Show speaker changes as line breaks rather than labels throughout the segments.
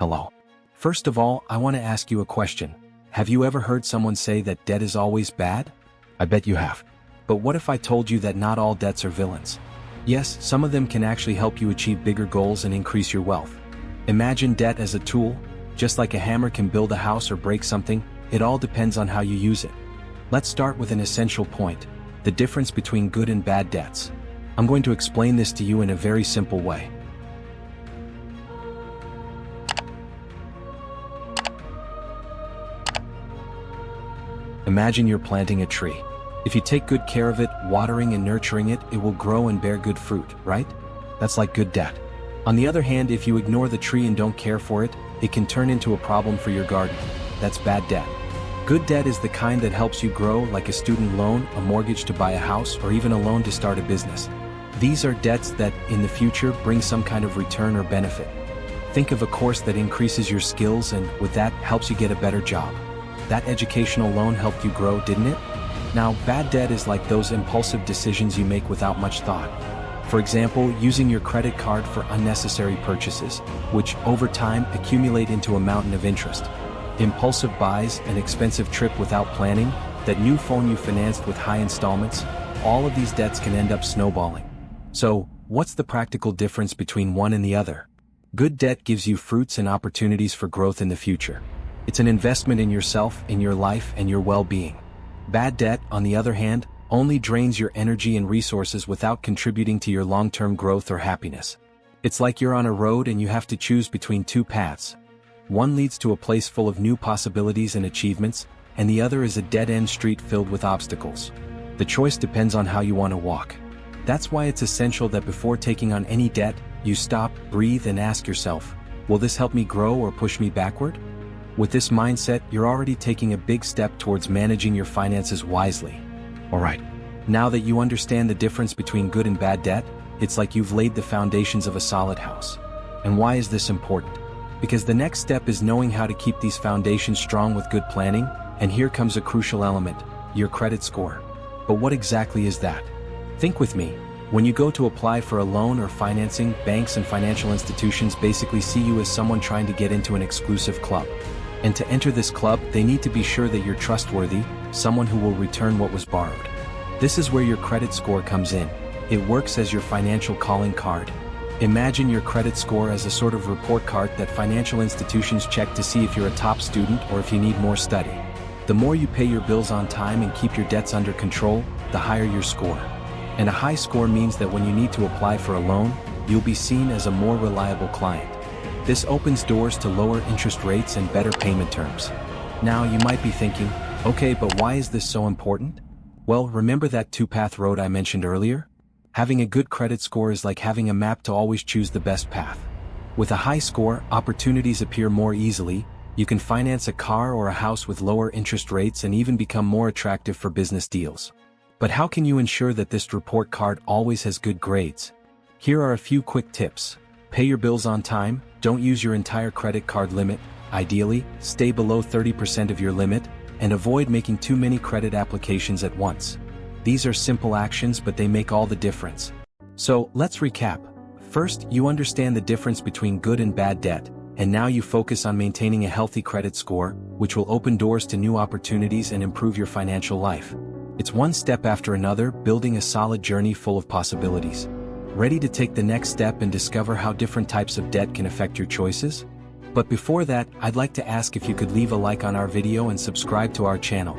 Hello. First of all, I want to ask you a question. Have you ever heard someone say that debt is always bad? I bet you have. But what if I told you that not all debts are villains? Yes, some of them can actually help you achieve bigger goals and increase your wealth. Imagine debt as a tool. Just like a hammer can build a house or break something, it all depends on how you use it. Let's start with an essential point: the difference between good and bad debts. I'm going to explain this to you in a very simple way. Imagine you're planting a tree. If you take good care of it, watering and nurturing it, it will grow and bear good fruit, right? That's like good debt. On the other hand, if you ignore the tree and don't care for it, it can turn into a problem for your garden. That's bad debt. Good debt is the kind that helps you grow, like a student loan, a mortgage to buy a house, or even a loan to start a business. These are debts that, in the future, bring some kind of return or benefit. Think of a course that increases your skills and, with that, helps you get a better job. That educational loan helped you grow, didn't it? Now, bad debt is like those impulsive decisions you make without much thought. For example, using your credit card for unnecessary purchases, which over time accumulate into a mountain of interest. Impulsive buys, an expensive trip without planning, that new phone you financed with high installments, all of these debts can end up snowballing. So, what's the practical difference between one and the other? Good debt gives you fruits and opportunities for growth in the future. It's an investment in yourself, in your life, and your well-being. Bad debt, on the other hand, only drains your energy and resources without contributing to your long-term growth or happiness. It's like you're on a road and you have to choose between two paths. One leads to a place full of new possibilities and achievements, and the other is a dead-end street filled with obstacles. The choice depends on how you want to walk. That's why it's essential that before taking on any debt, you stop, breathe, and ask yourself, will this help me grow or push me backward? With this mindset, you're already taking a big step towards managing your finances wisely. Alright, now that you understand the difference between good and bad debt, it's like you've laid the foundations of a solid house. And why is this important? Because the next step is knowing how to keep these foundations strong with good planning, and here comes a crucial element: your credit score. But what exactly is that? Think with me. When you go to apply for a loan or financing, banks and financial institutions basically see you as someone trying to get into an exclusive club. And to enter this club, they need to be sure that you're trustworthy, someone who will return what was borrowed. This is where your credit score comes in. It works as your financial calling card. Imagine your credit score as a sort of report card that financial institutions check to see if you're a top student or if you need more study. The more you pay your bills on time and keep your debts under control, the higher your score. And a high score means that when you need to apply for a loan, you'll be seen as a more reliable client. This opens doors to lower interest rates and better payment terms. Now you might be thinking, okay, but why is this so important? Well, remember that two-path road I mentioned earlier? Having a good credit score is like having a map to always choose the best path. With a high score, opportunities appear more easily. You can finance a car or a house with lower interest rates and even become more attractive for business deals. But how can you ensure that this report card always has good grades? Here are a few quick tips. Pay your bills on time. Don't use your entire credit card limit. Ideally, stay below 30% of your limit, and avoid making too many credit applications at once. These are simple actions, but they make all the difference. So, let's recap. First, you understand the difference between good and bad debt, and now you focus on maintaining a healthy credit score, which will open doors to new opportunities and improve your financial life. It's one step after another, building a solid journey full of possibilities. Ready to take the next step and discover how different types of debt can affect your choices? But before that, I'd like to ask if you could leave a like on our video and subscribe to our channel.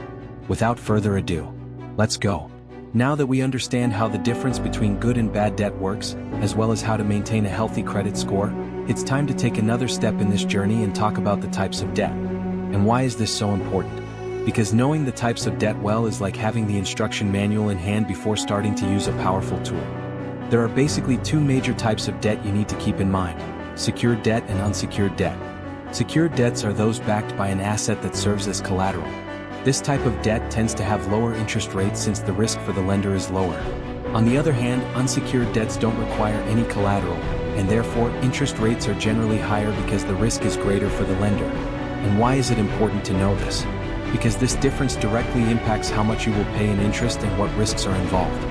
Without further ado, let's go. Now that we understand how the difference between good and bad debt works, as well as how to maintain a healthy credit score, it's time to take another step in this journey and talk about the types of debt. And why is this so important? Because knowing the types of debt well is like having the instruction manual in hand before starting to use a powerful tool. There are basically two major types of debt you need to keep in mind: secured debt and unsecured debt. Secured debts are those backed by an asset that serves as collateral. This type of debt tends to have lower interest rates since the risk for the lender is lower. On the other hand, unsecured debts don't require any collateral, and therefore interest rates are generally higher because the risk is greater for the lender. And why is it important to know this? Because this difference directly impacts how much you will pay in interest and what risks are involved.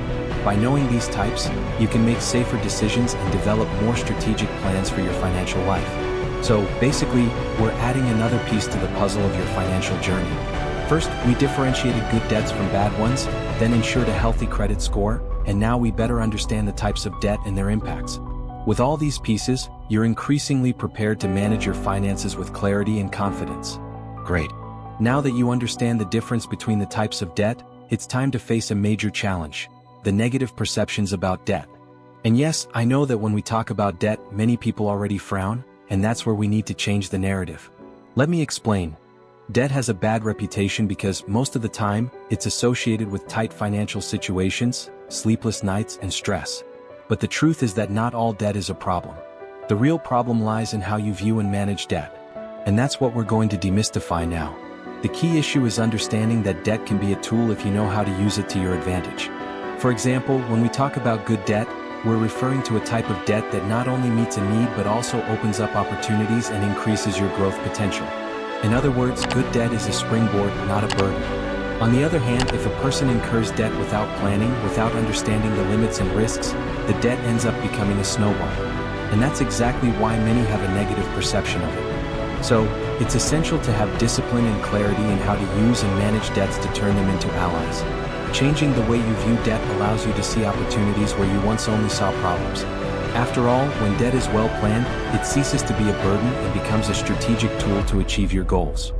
By knowing these types, you can make safer decisions and develop more strategic plans for your financial life. So basically, we're adding another piece to the puzzle of your financial journey. First, we differentiated good debts from bad ones, then ensured a healthy credit score, and now we better understand the types of debt and their impacts. With all these pieces, you're increasingly prepared to manage your finances with clarity and confidence. Great. Now that you understand the difference between the types of debt, it's time to face a major challenge: the negative perceptions about debt. And yes, I know that when we talk about debt, many people already frown, and that's where we need to change the narrative. Let me explain. Debt has a bad reputation because most of the time, it's associated with tight financial situations, sleepless nights, and stress. But the truth is that not all debt is a problem. The real problem lies in how you view and manage debt. And that's what we're going to demystify now. The key issue is understanding that debt can be a tool if you know how to use it to your advantage. For example, when we talk about good debt, we're referring to a type of debt that not only meets a need but also opens up opportunities and increases your growth potential. In other words, good debt is a springboard, not a burden. On the other hand, if a person incurs debt without planning, without understanding the limits and risks, the debt ends up becoming a snowball. And that's exactly why many have a negative perception of it. So, it's essential to have discipline and clarity in how to use and manage debts to turn them into allies. Changing the way you view debt allows you to see opportunities where you once only saw problems. After all, when debt is well planned, it ceases to be a burden and becomes a strategic tool to achieve your goals.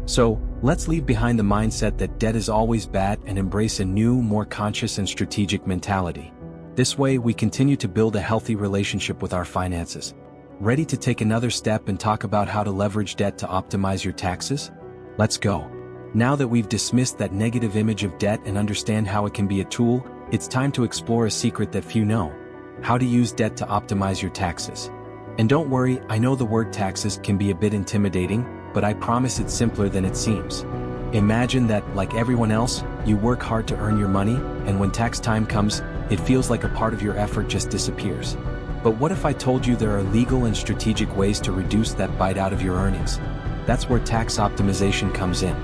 So, let's leave behind the mindset that debt is always bad and embrace a new, more conscious and strategic mentality. This way, we continue to build a healthy relationship with our finances. Ready to take another step and talk about how to leverage debt to optimize your taxes? Let's go. Now that we've dismissed that negative image of debt and understand how it can be a tool, it's time to explore a secret that few know: how to use debt to optimize your taxes. And don't worry, I know the word taxes can be a bit intimidating, but I promise it's simpler than it seems. Imagine that, like everyone else, you work hard to earn your money, and when tax time comes, it feels like a part of your effort just disappears. But what if I told you there are legal and strategic ways to reduce that bite out of your earnings? That's where tax optimization comes in.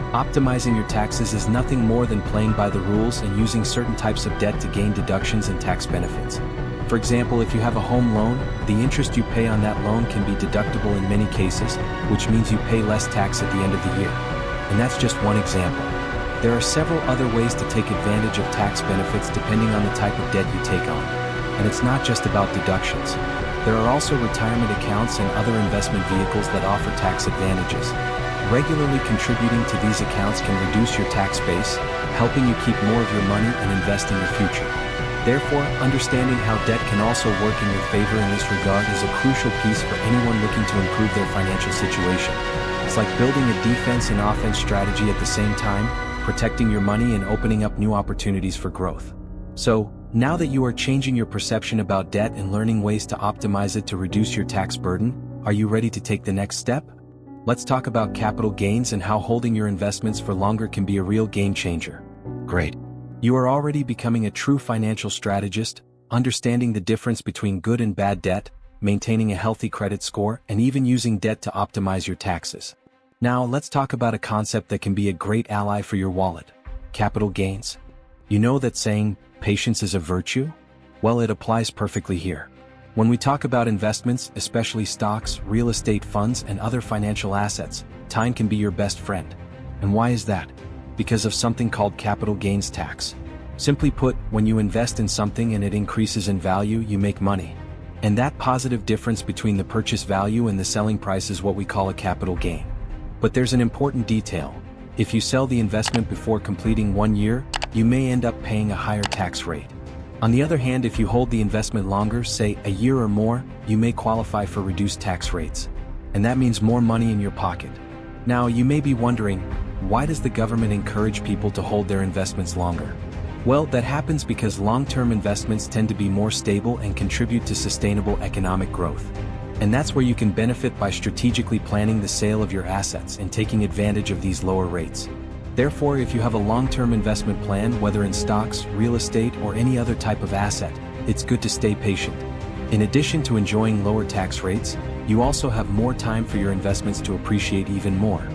Optimizing your taxes is nothing more than playing by the rules and using certain types of debt to gain deductions and tax benefits. For example, if you have a home loan, the interest you pay on that loan can be deductible in many cases, which means you pay less tax at the end of the year. And that's just one example. There are several other ways to take advantage of tax benefits depending on the type of debt you take on. And it's not just about deductions. There are also retirement accounts and other investment vehicles that offer tax advantages. Regularly contributing to these accounts can reduce your tax base, helping you keep more of your money and invest in your future. Therefore, understanding how debt can also work in your favor in this regard is a crucial piece for anyone looking to improve their financial situation. It's like building a defense and offense strategy at the same time, protecting your money and opening up new opportunities for growth. So, now that you are changing your perception about debt and learning ways to optimize it to reduce your tax burden, are you ready to take the next step? Let's talk about capital gains and how holding your investments for longer can be a real game changer. Great. You are already becoming a true financial strategist, understanding the difference between good and bad debt, maintaining a healthy credit score, and even using debt to optimize your taxes. Now, let's talk about a concept that can be a great ally for your wallet: capital gains. You know that saying, patience is a virtue? Well, it applies perfectly here. When we talk about investments, especially stocks, real estate funds, and other financial assets, time can be your best friend. And why is that? Because of something called capital gains tax. Simply put, when you invest in something and it increases in value, you make money. And that positive difference between the purchase value and the selling price is what we call a capital gain. But there's an important detail. If you sell the investment before completing 1 year, you may end up paying a higher tax rate. On the other hand, if you hold the investment longer, say a year or more, you may qualify for reduced tax rates. And that means more money in your pocket. Now, you may be wondering, why does the government encourage people to hold their investments longer? Well, that happens because long-term investments tend to be more stable and contribute to sustainable economic growth. And that's where you can benefit by strategically planning the sale of your assets and taking advantage of these lower rates. Therefore, if you have a long-term investment plan, whether in stocks, real estate, or any other type of asset, it's good to stay patient. In addition to enjoying lower tax rates, you also have more time for your investments to appreciate even more.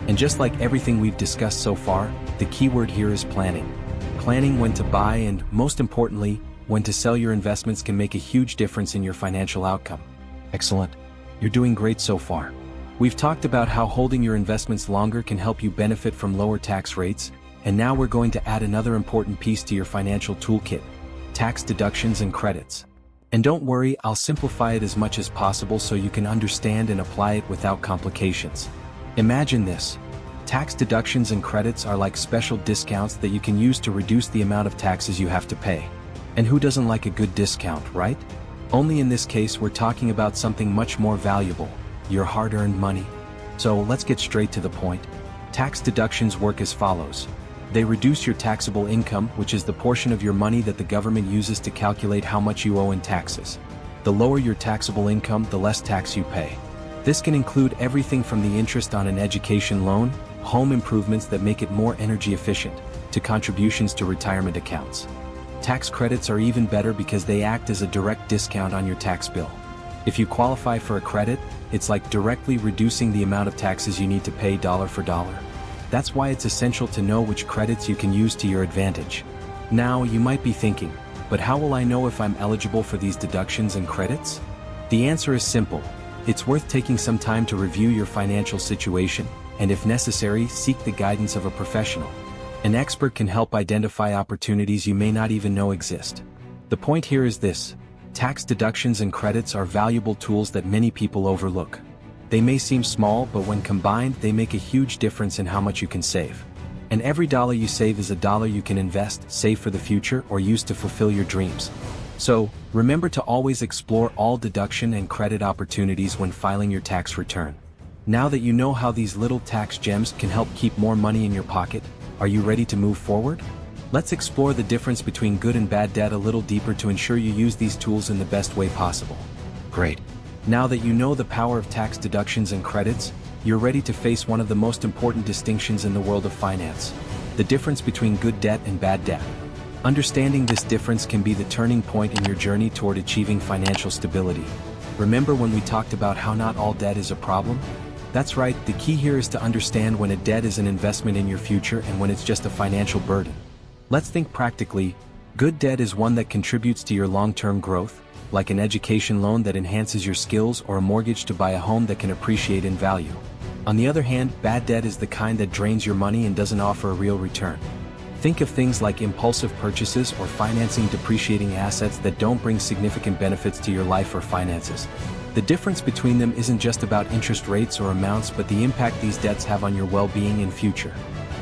And just like everything we've discussed so far, the key word here is planning. Planning when to buy and, most importantly, when to sell your investments can make a huge difference in your financial outcome. Excellent. You're doing great so far. We've talked about how holding your investments longer can help you benefit from lower tax rates, and now we're going to add another important piece to your financial toolkit: tax deductions and credits. And don't worry, I'll simplify it as much as possible so you can understand and apply it without complications. Imagine this. Tax deductions and credits are like special discounts that you can use to reduce the amount of taxes you have to pay. And who doesn't like a good discount, right? Only in this case we're talking about something much more valuable: your hard-earned money. So let's get straight to the point. Tax deductions work as follows. They reduce your taxable income, which is the portion of your money that the government uses to calculate how much you owe in taxes. The lower your taxable income, the less tax you pay. This can include everything from the interest on an education loan, home improvements that make it more energy efficient, to contributions to retirement accounts. Tax credits are even better because they act as a direct discount on your tax bill. If you qualify for a credit, it's like directly reducing the amount of taxes you need to pay dollar for dollar. That's why it's essential to know which credits you can use to your advantage. Now, you might be thinking, but how will I know if I'm eligible for these deductions and credits? The answer is simple. It's worth taking some time to review your financial situation, and if necessary, seek the guidance of a professional. An expert can help identify opportunities you may not even know exist. The point here is this: tax deductions and credits are valuable tools that many people overlook. They may seem small, but when combined, they make a huge difference in how much you can save. And every dollar you save is a dollar you can invest, save for the future, or use to fulfill your dreams. So, remember to always explore all deduction and credit opportunities when filing your tax return. Now that you know how these little tax gems can help keep more money in your pocket, are you ready to move forward? Let's explore the difference between good and bad debt a little deeper to ensure you use these tools in the best way possible. Great. Now that you know the power of tax deductions and credits, you're ready to face one of the most important distinctions in the world of finance: the difference between good debt and bad debt. Understanding this difference can be the turning point in your journey toward achieving financial stability. Remember when we talked about how not all debt is a problem? That's right, the key here is to understand when a debt is an investment in your future and when it's just a financial burden. Let's think practically. Good debt is one that contributes to your long-term growth, like an education loan that enhances your skills or a mortgage to buy a home that can appreciate in value. On the other hand, bad debt is the kind that drains your money and doesn't offer a real return. Think of things like impulsive purchases or financing depreciating assets that don't bring significant benefits to your life or finances. The difference between them isn't just about interest rates or amounts, but the impact these debts have on your well-being and future.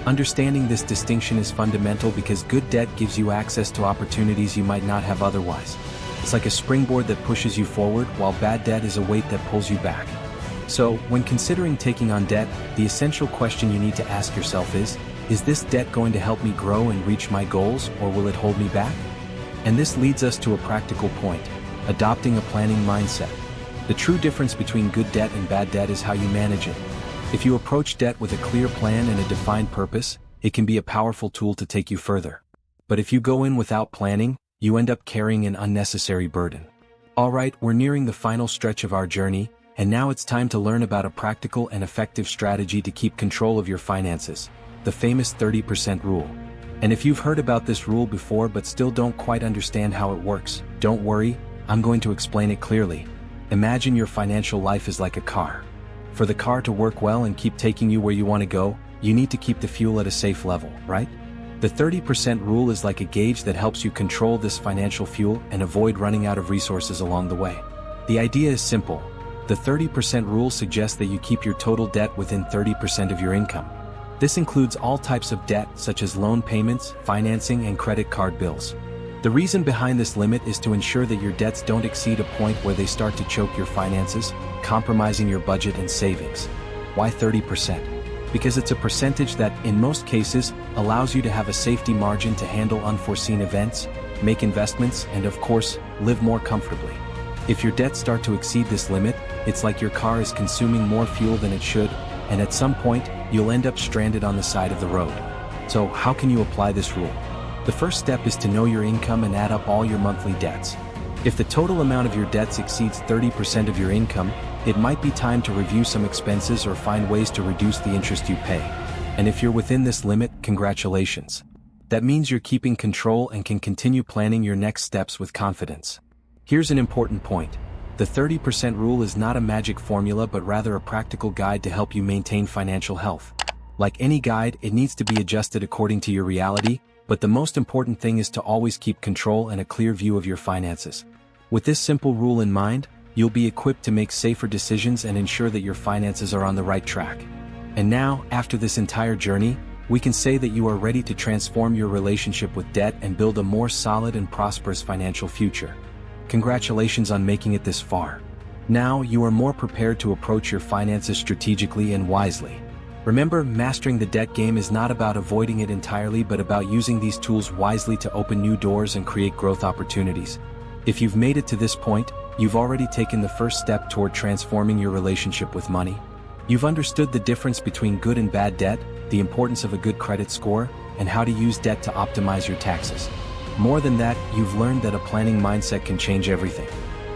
Understanding this distinction is fundamental because good debt gives you access to opportunities you might not have otherwise. It's like a springboard that pushes you forward, while bad debt is a weight that pulls you back. So, when considering taking on debt, the essential question you need to ask yourself is this debt going to help me grow and reach my goals, or will it hold me back? And this leads us to a practical point: adopting a planning mindset. The true difference between good debt and bad debt is how you manage it. If you approach debt with a clear plan and a defined purpose, it can be a powerful tool to take you further. But if you go in without planning, you end up carrying an unnecessary burden. Alright, we're nearing the final stretch of our journey, and now it's time to learn about a practical and effective strategy to keep control of your finances: the famous 30% rule. And if you've heard about this rule before but still don't quite understand how it works, don't worry, I'm going to explain it clearly. Imagine your financial life is like a car. For the car to work well and keep taking you where you want to go, you need to keep the fuel at a safe level, right? The 30% rule is like a gauge that helps you control this financial fuel and avoid running out of resources along the way. The idea is simple. The 30% rule suggests that you keep your total debt within 30% of your income. This includes all types of debt, such as loan payments, financing, and credit card bills. The reason behind this limit is to ensure that your debts don't exceed a point where they start to choke your finances, compromising your budget and savings. Why 30%? Because it's a percentage that, in most cases, allows you to have a safety margin to handle unforeseen events, make investments, and of course, live more comfortably. If your debts start to exceed this limit, it's like your car is consuming more fuel than it should, and at some point, you'll end up stranded on the side of the road. So, how can you apply this rule? The first step is to know your income and add up all your monthly debts. If the total amount of your debts exceeds 30% of your income, it might be time to review some expenses or find ways to reduce the interest you pay. And if you're within this limit, congratulations. That means you're keeping control and can continue planning your next steps with confidence. Here's an important point. The 30% rule is not a magic formula but rather a practical guide to help you maintain financial health. Like any guide, it needs to be adjusted according to your reality, but the most important thing is to always keep control and a clear view of your finances. With this simple rule in mind, you'll be equipped to make safer decisions and ensure that your finances are on the right track. And now, after this entire journey, we can say that you are ready to transform your relationship with debt and build a more solid and prosperous financial future. Congratulations on making it this far. Now, you are more prepared to approach your finances strategically and wisely. Remember, mastering the debt game is not about avoiding it entirely but about using these tools wisely to open new doors and create growth opportunities. If you've made it to this point, you've already taken the first step toward transforming your relationship with money. You've understood the difference between good and bad debt, the importance of a good credit score, and how to use debt to optimize your taxes. More than that, you've learned that a planning mindset can change everything.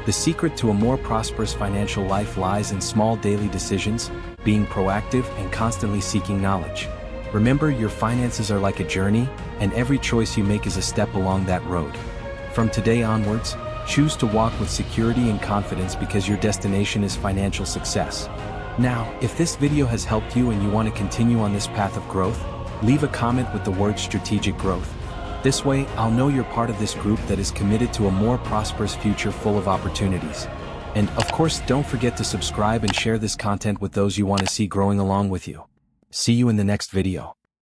The secret to a more prosperous financial life lies in small daily decisions, being proactive and constantly seeking knowledge. Remember, your finances are like a journey, and every choice you make is a step along that road. From today onwards, choose to walk with security and confidence because your destination is financial success. Now, if this video has helped you and you want to continue on this path of growth, leave a comment with the word strategic growth. This way, I'll know you're part of this group that is committed to a more prosperous future full of opportunities. And of course, don't forget to subscribe and share this content with those you want to see growing along with you. See you in the next video.